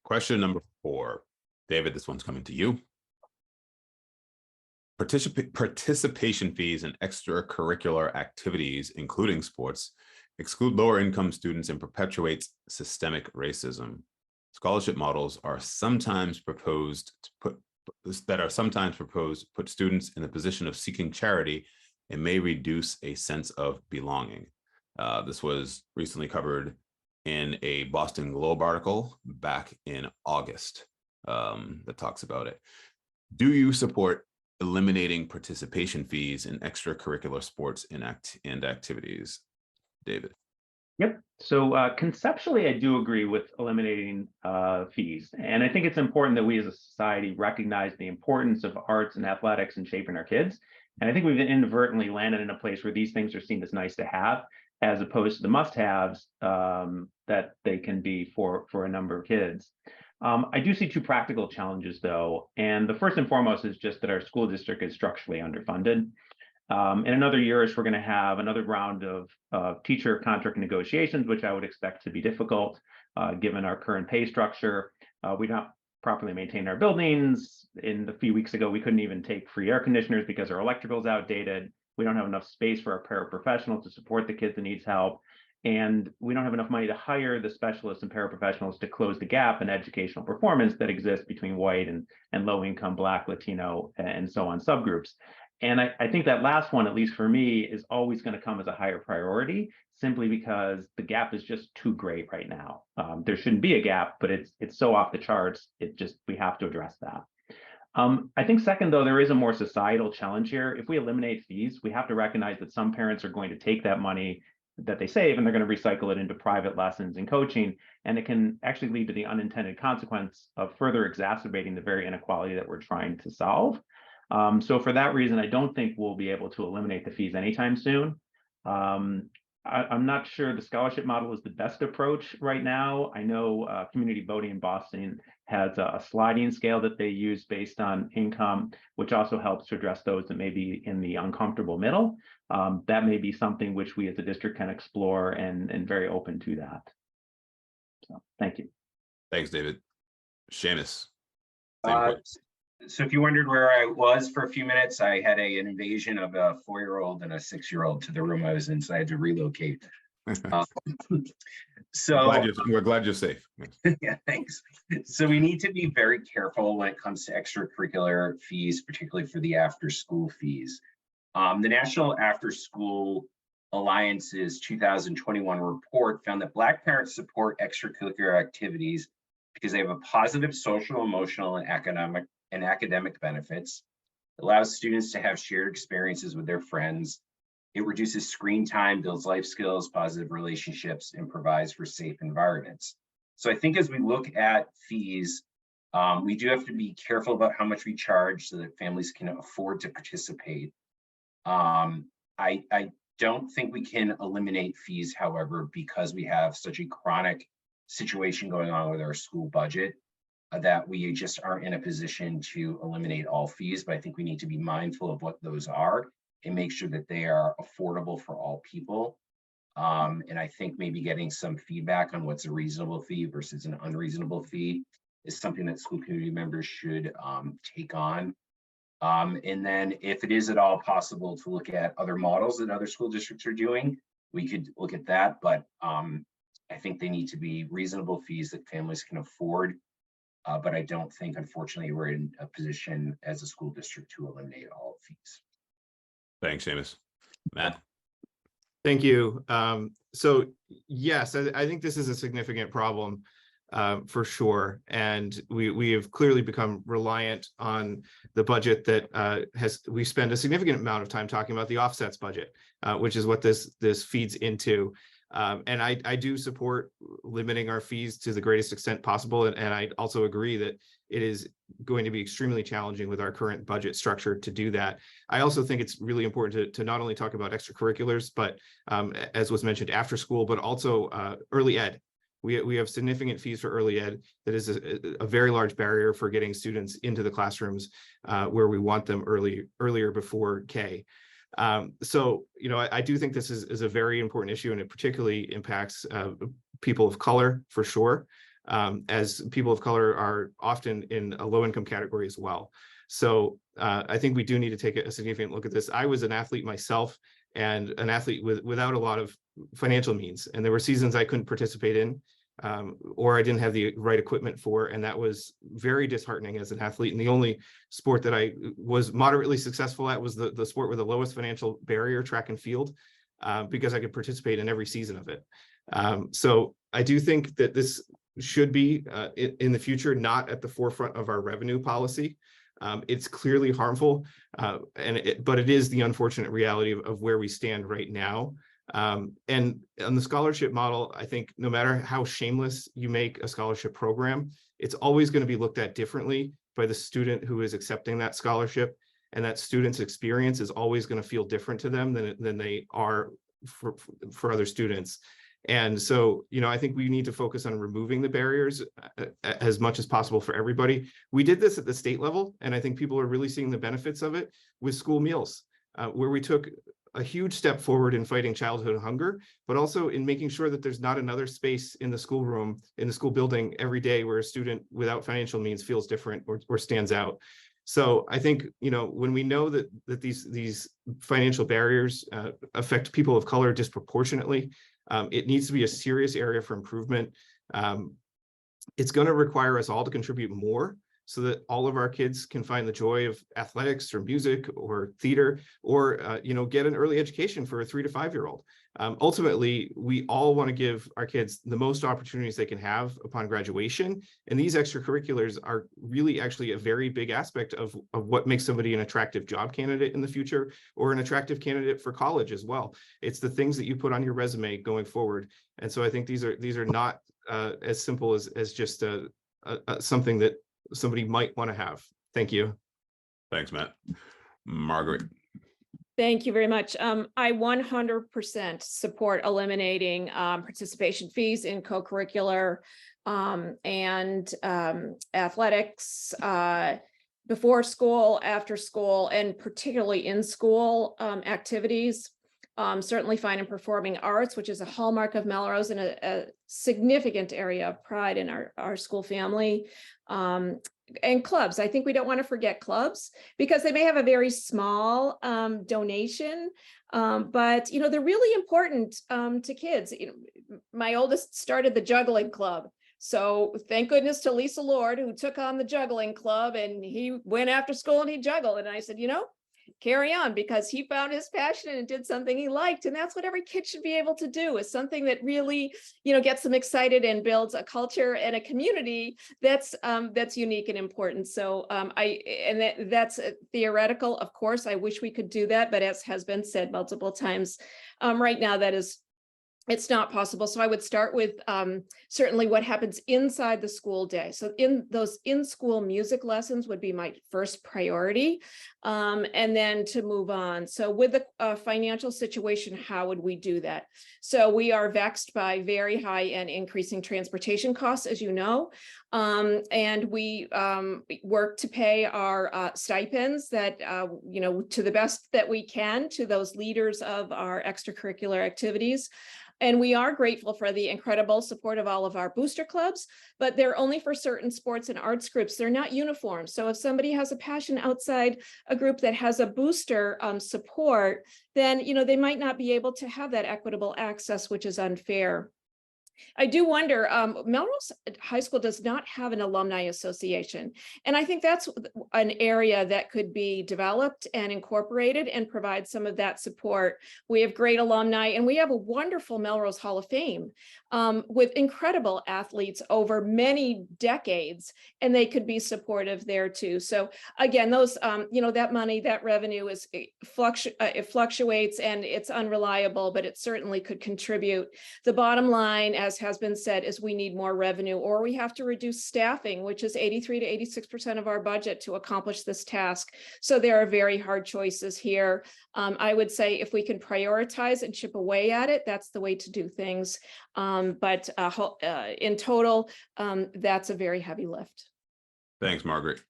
Question number 4. David, this one's coming to you. Participation fees in extracurricular activities, including sports, exclude lower income students and perpetuates systemic racism. Scholarship models are sometimes proposed to put students in the position of seeking charity and may reduce a sense of belonging. This was recently covered in a Boston Globe article back in August that talks about it. Do you support eliminating participation fees in extracurricular sports and activities? David. Yep. So conceptually, I do agree with eliminating fees. And I think it's important that we as a society recognize the importance of arts and athletics in shaping our kids. And I think we've inadvertently landed in a place where these things are seen as nice to have, as opposed to the must-haves that they can be for a number of kids. I do see 2 practical challenges, though. And the first and foremost is just that our school district is structurally underfunded. In another year, we're going to have another round of teacher contract negotiations, which I would expect to be difficult given our current pay structure. We don't properly maintain our buildings. A few weeks ago, we couldn't even take free air conditioners because our electrical is outdated. We don't have enough space for our paraprofessional to support the kid that needs help. And we don't have enough money to hire the specialists and paraprofessionals to close the gap in educational performance that exists between white and low-income Black, Latino, and so on subgroups. And I think that last one, at least for me, is always going to come as a higher priority, simply because the gap is just too great right now. There shouldn't be a gap, but it's so off the charts. We have to address that. I think second, though, there is a more societal challenge here. If we eliminate fees, we have to recognize that some parents are going to take that money that they save and they're going to recycle it into private lessons and coaching. And it can actually lead to the unintended consequence of further exacerbating the very inequality that we're trying to solve. So for that reason, I don't think we'll be able to eliminate the fees anytime soon. I'm not sure the scholarship model is the best approach right now. I know community voting in Boston has a sliding scale that they use based on income, which also helps to address those that may be in the uncomfortable middle. That may be something which we as a district can explore and very open to that. So thank you. Thanks, David. Seamus. So if you wondered where I was for a few minutes, I had an invasion of a 4-year-old and a 6-year-old to the room I was in, so I had to relocate. So we're glad you're safe. Yeah, thanks. So we need to be very careful when it comes to extracurricular fees, particularly for the after-school fees. The National After School Alliance's 2021 report found that Black parents support extracurricular activities because they have a positive social, emotional, and academic benefits. It allows students to have shared experiences with their friends. It reduces screen time, builds life skills, positive relationships, and provides for safe environments. So I think as we look at fees, we do have to be careful about how much we charge so that families can afford to participate. I don't think we can eliminate fees, however, because we have such a chronic situation going on with our school budget that we just aren't in a position to eliminate all fees. But I think we need to be mindful of what those are and make sure that they are affordable for all people. And I think maybe getting some feedback on what's a reasonable fee versus an unreasonable fee is something that school community members should take on. And then if it is at all possible to look at other models that other school districts are doing, we could look at that. But I think they need to be reasonable fees that families can afford. But I don't think, unfortunately, we're in a position as a school district to eliminate all fees. Thanks, Seamus. Matt? Thank you. So yes, I think this is a significant problem for sure. And we have clearly become reliant on the budget that we spend a significant amount of time talking about the offsets budget, which is what this feeds into. And I do support limiting our fees to the greatest extent possible. And I also agree that it is going to be extremely challenging with our current budget structure to do that. I also think it's really important to not only talk about extracurriculars, but as was mentioned, after school, but also early ed. We have significant fees for early ed that is a very large barrier for getting students into the classrooms where we want them earlier before K. So, I do think this is a very important issue, and it particularly impacts people of color for sure. as people of color are often in a low-income category as well. So I think we do need to take a significant look at this. I was an athlete myself, and an athlete without a lot of financial means. And there were seasons I couldn't participate in, or I didn't have the right equipment for, and that was very disheartening as an athlete. And the only sport that I was moderately successful at was the sport with the lowest financial barrier, track and field, because I could participate in every season of it. So I do think that this should be in the future not at the forefront of our revenue policy. It's clearly harmful, but it is the unfortunate reality of where we stand right now. And on the scholarship model, I think no matter how shameless you make a scholarship program, it's always going to be looked at differently by the student who is accepting that scholarship, and that student's experience is always going to feel different to them than they are for other students. And so, I think we need to focus on removing the barriers as much as possible for everybody. We did this at the state level, and I think people are really seeing the benefits of it with school meals, where we took a huge step forward in fighting childhood hunger, but also in making sure that there's not another space in the schoolroom, in the school building every day where a student without financial means feels different or stands out. So I think, when we know that these financial barriers affect people of color disproportionately, it needs to be a serious area for improvement. It's going to require us all to contribute more so that all of our kids can find the joy of athletics or music or theater, or get an early education for a 3 to 5 year old. Ultimately, we all want to give our kids the most opportunities they can have upon graduation, and these extracurriculars are really actually a very big aspect of what makes somebody an attractive job candidate in the future, or an attractive candidate for college as well. It's the things that you put on your resume going forward. And so I think these are not as simple as just something that somebody might want to have. Thank you. Thanks, Matt. Margaret. Thank you very much. I 100% support eliminating participation fees in co-curricular and athletics before school, after school, and particularly in school activities. Certainly fine in performing arts, which is a hallmark of Melrose and a significant area of pride in our school family. And clubs. I think we don't want to forget clubs, because they may have a very small donation, but they're really important to kids. My oldest started the juggling club. So thank goodness to Lisa Lord, who took on the juggling club, and he went after school and he juggled. And I said, carry on, because he found his passion and did something he liked. And that's what every kid should be able to do, is something that really, gets them excited and builds a culture and a community that's unique and important. So that's theoretical. Of course, I wish we could do that, but as has been said multiple times, right now it's not possible. So I would start with certainly what happens inside the school day. So those in-school music lessons would be my first priority, and then to move on. So with the financial situation, how would we do that? So we are vexed by very high and increasing transportation costs, as you know, and we work to pay our stipends that, to the best that we can to those leaders of our extracurricular activities. And we are grateful for the incredible support of all of our booster clubs, but they're only for certain sports and arts groups. They're not uniform. So if somebody has a passion outside a group that has a booster support, then, they might not be able to have that equitable access, which is unfair. I do wonder, Melrose High School does not have an alumni association. And I think that's an area that could be developed and incorporated and provide some of that support. We have great alumni, and we have a wonderful Melrose Hall of Fame with incredible athletes over many decades, and they could be supportive there too. So again, those, that money, that revenue it fluctuates and it's unreliable, but it certainly could contribute. The bottom line, as has been said, is we need more revenue, or we have to reduce staffing, which is 83 to 86% of our budget to accomplish this task. So there are very hard choices here. I would say if we can prioritize and chip away at it, that's the way to do things. But in total, that's a very heavy lift. Thanks, Margaret.